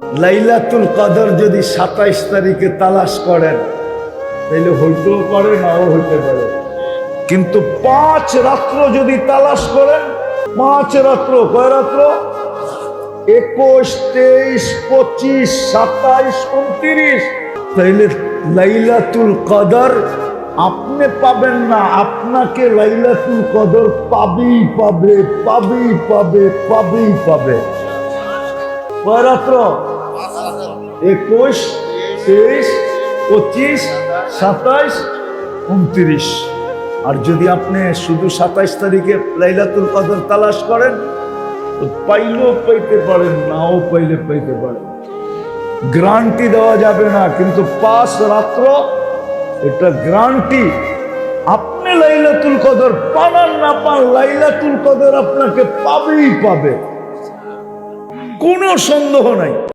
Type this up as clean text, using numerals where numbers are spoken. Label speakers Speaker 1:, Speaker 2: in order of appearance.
Speaker 1: লাইলাতুল কদর যদি 27 তারিখে তালাশ করেন তাহলে হইতেও পারে, নাও হইতে পারে। কিন্তু 5 রাত্র যদি তালাশ করেন, 5 রাত্র, কয় রাত্র? 21, 23, 25, 27, 29, তাইলে লাইলাতুল কদর আপনি পাবেন না, আপনাকে লাইলাতুল কদর পাবেই পাবে, পাবেই পাবে, পাবেই পাবে। কয় রাত্র? 21, 23, 25, 27, 29। আর যদি আপনি শুধু 27 তারিখে লাইলাতুল কদর তালাশ করেন, তো পাইলেও পাইতে পারেন, নাও পাইলে পাইতে পারেন। গ্যারান্টি দেওয়া যাবে না, কিন্তু 5 রাত্র এটা গ্যারান্টি। আপনি লাইলাতুল কদর পান আর না পান, লাইলাতুল কদর আপনাকে পাবেই পাবে, কোনো সন্দেহ নাই।